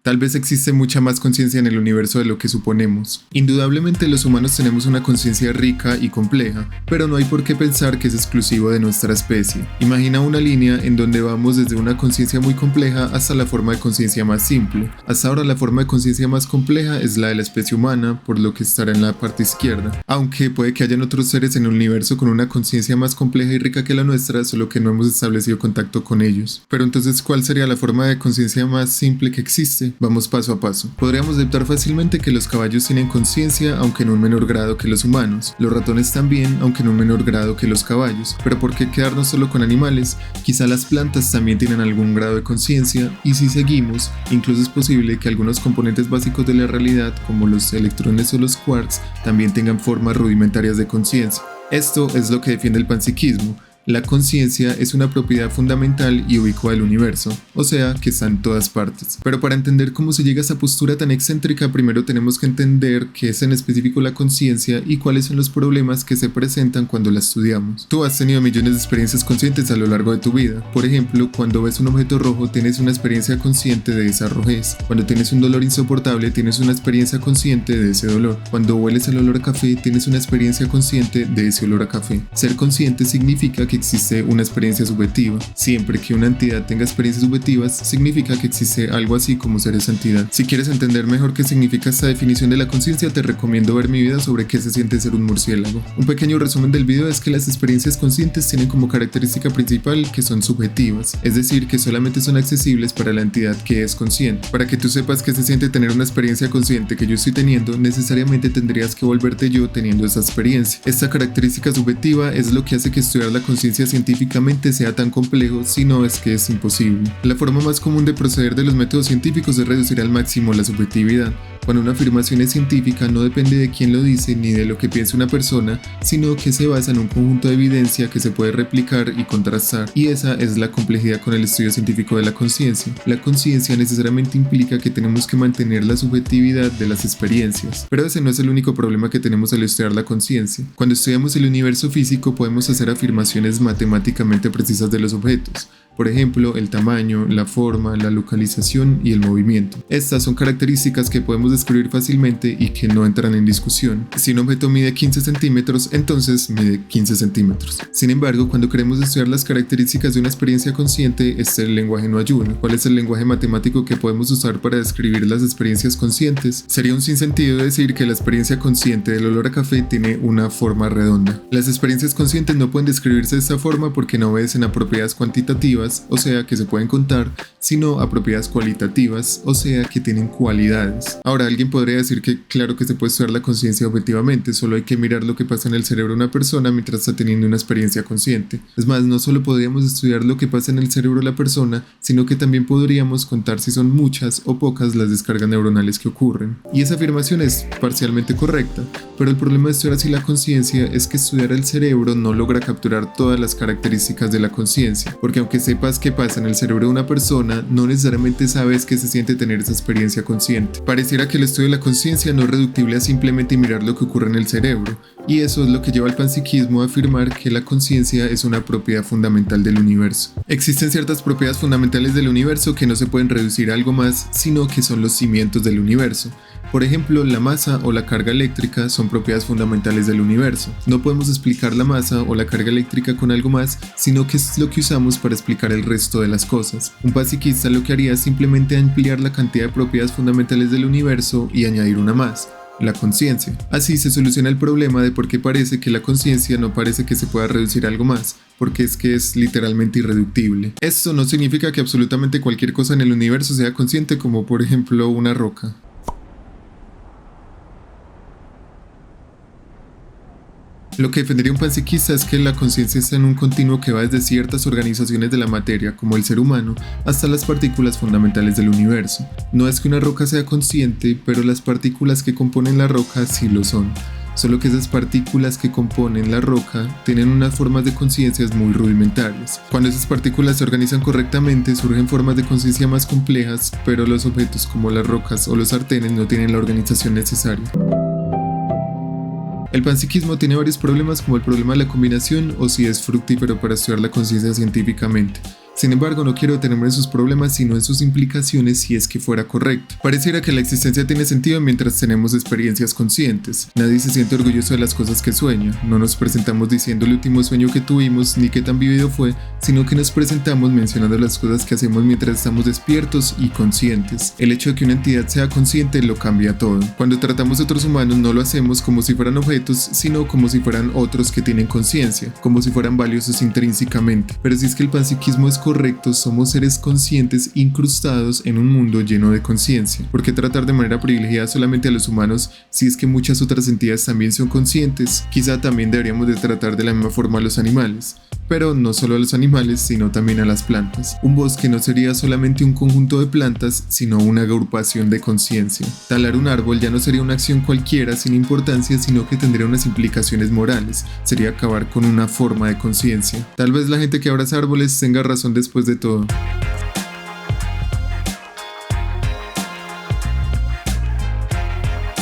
Tal vez existe mucha más conciencia en el universo de lo que suponemos. Indudablemente los humanos tenemos una conciencia rica y compleja, pero no hay por qué pensar que es exclusivo de nuestra especie. Imagina una línea en donde vamos desde una conciencia muy compleja hasta la forma de conciencia más simple. Hasta ahora la forma de conciencia más compleja es la de la especie humana, por lo que estará en la parte izquierda. Aunque puede que hayan otros seres en el universo con una conciencia más compleja y rica que la nuestra, solo que no hemos establecido contacto con ellos. Pero entonces, ¿cuál sería la forma de conciencia más simple que existe? Vamos paso a paso. Podríamos aceptar fácilmente que los caballos tienen conciencia, aunque en un menor grado que los humanos. Los ratones también, aunque en un menor grado que los caballos. Pero ¿por qué quedarnos solo con animales? Quizá las plantas también tienen algún grado de conciencia, y si seguimos, incluso es posible que algunos componentes básicos de la realidad, como los electrones o los quarks, también tengan formas rudimentarias de conciencia. Esto es lo que defiende el panpsiquismo. La conciencia es una propiedad fundamental y ubicua del universo, o sea, que está en todas partes. Pero para entender cómo se llega a esa postura tan excéntrica, primero tenemos que entender qué es en específico la conciencia y cuáles son los problemas que se presentan cuando la estudiamos. Tú has tenido millones de experiencias conscientes a lo largo de tu vida. Por ejemplo, cuando ves un objeto rojo, tienes una experiencia consciente de esa rojez. Cuando tienes un dolor insoportable, tienes una experiencia consciente de ese dolor. Cuando hueles el olor a café, tienes una experiencia consciente de ese olor a café. Ser consciente significa que existe una experiencia subjetiva. Siempre que una entidad tenga experiencias subjetivas, significa que existe algo así como ser esa entidad. Si quieres entender mejor qué significa esta definición de la conciencia, te recomiendo ver mi video sobre qué se siente ser un murciélago. Un pequeño resumen del video es que las experiencias conscientes tienen como característica principal que son subjetivas, es decir, que solamente son accesibles para la entidad que es consciente. Para que tú sepas qué se siente tener una experiencia consciente que yo estoy teniendo, necesariamente tendrías que volverte yo teniendo esa experiencia. Esta característica subjetiva es lo que hace que estudiar la conciencia científicamente sea tan complejo, si no es que es imposible. La forma más común de proceder de los métodos científicos es reducir al máximo la subjetividad. Cuando una afirmación es científica, no depende de quién lo dice ni de lo que piense una persona, sino que se basa en un conjunto de evidencia que se puede replicar y contrastar, y esa es la complejidad con el estudio científico de la conciencia. La conciencia necesariamente implica que tenemos que mantener la subjetividad de las experiencias, pero ese no es el único problema que tenemos al estudiar la conciencia. Cuando estudiamos el universo físico podemos hacer afirmaciones matemáticamente precisas de los objetos. Por ejemplo, el tamaño, la forma, la localización y el movimiento. Estas son características que podemos describir fácilmente y que no entran en discusión. Si un objeto mide 15 centímetros, entonces mide 15 centímetros. Sin embargo, cuando queremos estudiar las características de una experiencia consciente, el lenguaje no ayuda. ¿Cuál es el lenguaje matemático que podemos usar para describir las experiencias conscientes? Sería un sinsentido decir que la experiencia consciente del olor a café tiene una forma redonda. Las experiencias conscientes no pueden describirse de esta forma porque no obedecen a propiedades cuantitativas, o sea que se pueden contar, sino a propiedades cualitativas, o sea que tienen cualidades. Ahora, alguien podría decir que claro que se puede estudiar la conciencia objetivamente, solo hay que mirar lo que pasa en el cerebro de una persona mientras está teniendo una experiencia consciente. Es más, no solo podríamos estudiar lo que pasa en el cerebro de la persona, sino que también podríamos contar si son muchas o pocas las descargas neuronales que ocurren. Y esa afirmación es parcialmente correcta, pero el problema de estudiar así la conciencia es que estudiar el cerebro no logra capturar todas las características de la conciencia, porque aunque sepas qué pasa en el cerebro de una persona, no necesariamente sabes qué se siente tener esa experiencia consciente. Pareciera que el estudio de la conciencia no es reductible a simplemente mirar lo que ocurre en el cerebro, y eso es lo que lleva al panpsiquismo a afirmar que la conciencia es una propiedad fundamental del universo. Existen ciertas propiedades fundamentales del universo que no se pueden reducir a algo más, sino que son los cimientos del universo. Por ejemplo, la masa o la carga eléctrica son propiedades fundamentales del universo. No podemos explicar la masa o la carga eléctrica con algo más, sino que es lo que usamos para explicar el resto de las cosas. Un panpsiquista lo que haría es simplemente ampliar la cantidad de propiedades fundamentales del universo y añadir una más: la conciencia. Así se soluciona el problema de por qué parece que la conciencia no parece que se pueda reducir a algo más, porque es que es literalmente irreductible. Esto no significa que absolutamente cualquier cosa en el universo sea consciente, como por ejemplo una roca. Lo que defendería un panpsiquista es que la conciencia está en un continuo que va desde ciertas organizaciones de la materia, como el ser humano, hasta las partículas fundamentales del universo. No es que una roca sea consciente, pero las partículas que componen la roca sí lo son. Solo que esas partículas que componen la roca tienen unas formas de conciencias muy rudimentarias. Cuando esas partículas se organizan correctamente, surgen formas de conciencia más complejas, pero los objetos como las rocas o los sartenes no tienen la organización necesaria. El panpsiquismo tiene varios problemas, como el problema de la combinación o si es fructífero para estudiar la conciencia científicamente. Sin embargo, no quiero detenerme en sus problemas, sino en sus implicaciones si es que fuera correcto. Pareciera que la existencia tiene sentido mientras tenemos experiencias conscientes. Nadie se siente orgulloso de las cosas que sueña. No nos presentamos diciendo el último sueño que tuvimos ni qué tan vivido fue, sino que nos presentamos mencionando las cosas que hacemos mientras estamos despiertos y conscientes. El hecho de que una entidad sea consciente lo cambia todo. Cuando tratamos a otros humanos no lo hacemos como si fueran objetos, sino como si fueran otros que tienen conciencia, como si fueran valiosos intrínsecamente. Pero si es que el panpsiquismo es correcto, somos seres conscientes incrustados en un mundo lleno de conciencia. ¿Por qué tratar de manera privilegiada solamente a los humanos si es que muchas otras entidades también son conscientes? Quizá también deberíamos de tratar de la misma forma a los animales. Pero no solo a los animales, sino también a las plantas. Un bosque no sería solamente un conjunto de plantas, sino una agrupación de conciencia. Talar un árbol ya no sería una acción cualquiera sin importancia, sino que tendría unas implicaciones morales. Sería acabar con una forma de conciencia. Tal vez la gente que abraza árboles tenga razón después de todo.